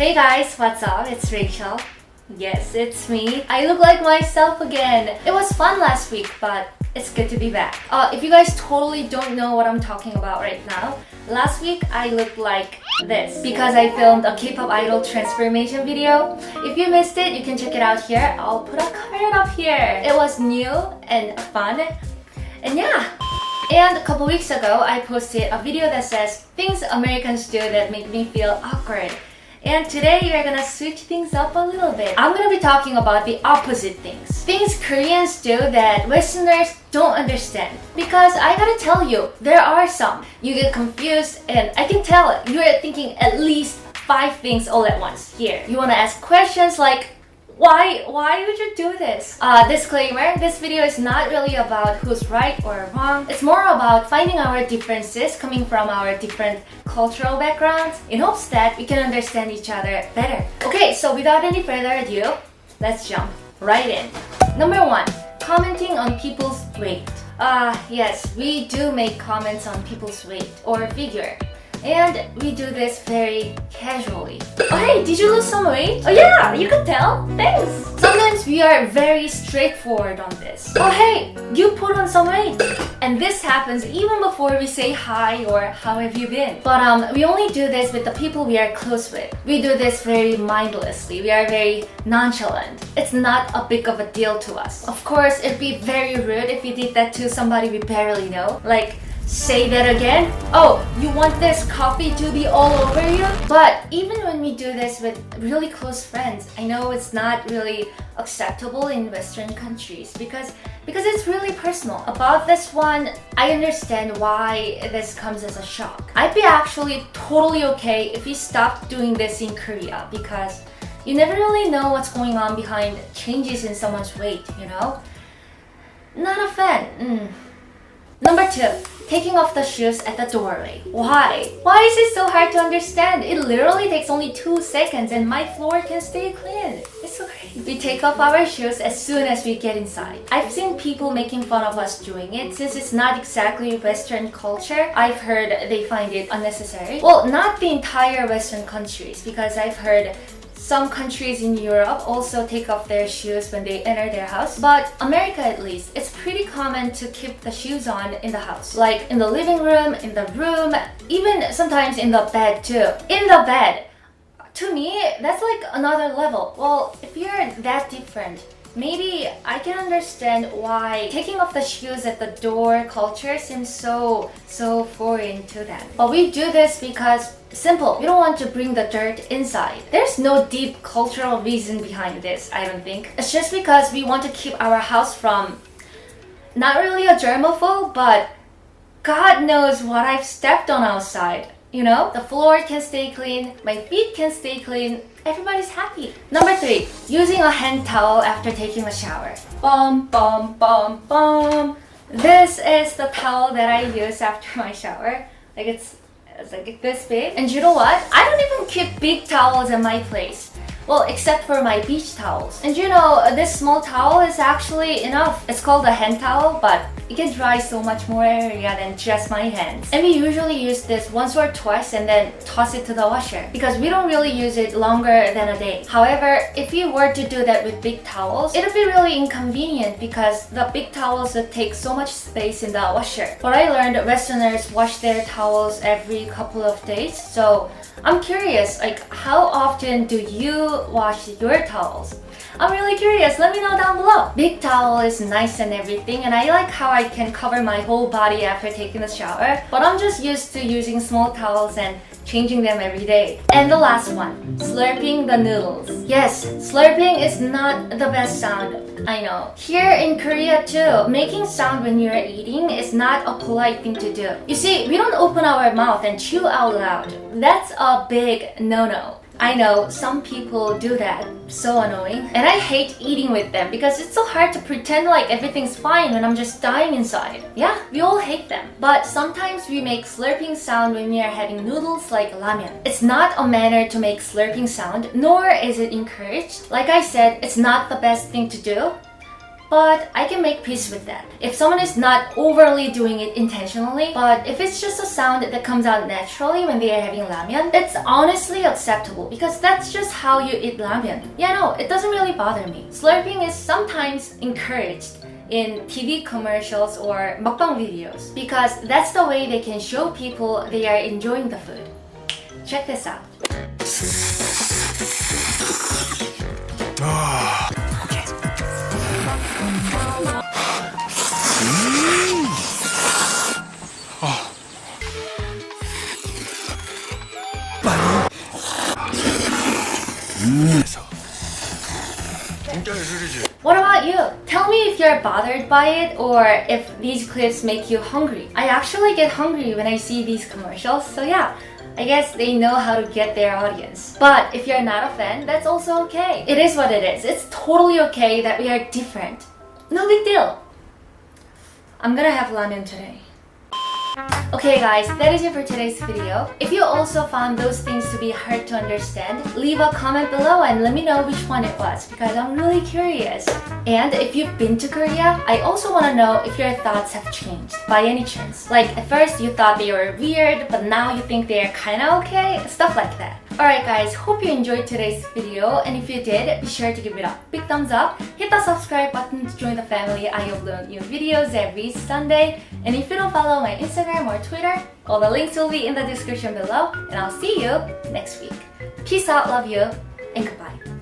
Hey guys, what's up? It's Rachel. Yes, it's me. I look like myself again. It was fun last week, but it's good to be back. If you guys totally don't know what I'm talking about right now, last week I looked like this because I filmed a K-pop idol transformation video. If you missed it, you can check it out here. I'll put a card up here. It was new and fun. And yeah. And a couple weeks ago, I posted a video that says things Americans do that make me feel awkward. And today we're gonna switch things up a little bit. I'm gonna be talking about the opposite things. Things Koreans do that Westerners don't understand. Because I gotta tell you, there are some. You get confused and I can tell you're thinking at least 5 things all at once here. You wanna ask questions like, why would you do this? Disclaimer, this video is not really about who's right or wrong. It's more about finding our differences coming from our different cultural backgrounds in hopes that we can understand each other better. Okay, so without any further ado, let's jump right in. Number 1, commenting on people's weight. Yes, we do make comments on people's weight or figure. And we do this very casually. Oh hey, did you lose some weight? Oh yeah, you could tell. Thanks. Sometimes we are very straightforward on this. Oh hey, you put on some weight. And this happens even before we say hi or how have you been. But we only do this with the people we are close with. We do this very mindlessly. We are very nonchalant. It's not a big of a deal to us. Of course, it'd be very rude if we did that to somebody we barely know. Like, say that again? Oh, you want this coffee to be all over you? But even when we do this with really close friends, I know it's not really acceptable in Western countries because it's really personal. About this one, I understand why this comes as a shock. I'd be actually totally okay if we stopped doing this in Korea because you never really know what's going on behind changes in someone's weight, you know? Not a fan. Number 2, taking off the shoes at the doorway. Why? Why is it so hard to understand? It literally takes only 2 seconds and my floor can stay clean. It's so great. We take off our shoes as soon as we get inside. I've seen people making fun of us doing it since it's not exactly Western culture. I've heard they find it unnecessary. Well, not the entire Western countries because I've heard some countries in Europe also take off their shoes when they enter their house, but America at least, it's pretty common to keep the shoes on in the house. Like in the living room, in the room, even sometimes in the bed too. In the bed! To me, that's like another level. Well, if you're that different, maybe I can understand why taking off the shoes at the door culture seems so foreign to them. But we do this because simple. We don't want to bring the dirt inside. There's no deep cultural reason behind this, I don't think. It's just because we want to keep our house from not really a germaphobe, but God knows what I've stepped on outside. You know, the floor can stay clean, my feet can stay clean, everybody's happy. Number 3, using a hand towel after taking a shower. Bum, bum, bum, bum. This is the towel that I use after my shower. Like it's like this big. And you know what? I don't even keep big towels in my place. Well, except for my beach towels. And you know, this small towel is actually enough. It's called a hand towel, but it can dry so much more area than just my hands. And we usually use this once or twice and then toss it to the washer because we don't really use it longer than a day. However, if you were to do that with big towels, it would be really inconvenient because the big towels would take so much space in the washer. But I learned that Westerners wash their towels every couple of days, so I'm curious, like how often do you wash your towels? I'm really curious, let me know down below. Big towel is nice and everything and I like how I can cover my whole body after taking a shower, but I'm just used to using small towels and changing them every day. And the last one, slurping the noodles. Yes, slurping is not the best sound, I know. Here in Korea too, making sound when you're eating is not a polite thing to do. You see, we don't open our mouth and chew out loud. That's a big no-no. I know some people do that. So annoying. And I hate eating with them because it's so hard to pretend like everything's fine when I'm just dying inside. Yeah, we all hate them. But sometimes we make slurping sound when we are having noodles like ramen. It's not a manner to make slurping sound, nor is it encouraged. Like I said, it's not the best thing to do. but I can make peace with that. If someone is not overly doing it intentionally, but if it's just a sound that comes out naturally when they are having ramen, it's honestly acceptable because that's just how you eat ramen. Yeah, no, it doesn't really bother me. Slurping is sometimes encouraged in TV commercials or mukbang videos because that's the way they can show people they are enjoying the food. Check this out. What about you? Tell me if you're bothered by it or if these clips make you hungry. I actually get hungry when I see these commercials, so yeah, I guess they know how to get their audience. But if you're not a fan, that's also okay. It is what it is. It's totally okay that we are different. No big deal. I'm gonna have ramen today. Okay guys, that is it for today's video. If you also found those things to be hard to understand, leave a comment below and let me know which one it was because I'm really curious. And if you've been to Korea, I also want to know if your thoughts have changed by any chance. Like at first you thought they were weird, but now you think they're kinda okay? Stuff like that. Alright guys, hope you enjoyed today's video, and if you did, be sure to give it a big thumbs up, hit the subscribe button to join the family. I upload new videos every Sunday, and if you don't follow my Instagram or Twitter, all the links will be in the description below, and I'll see you next week. Peace out, love you, and goodbye.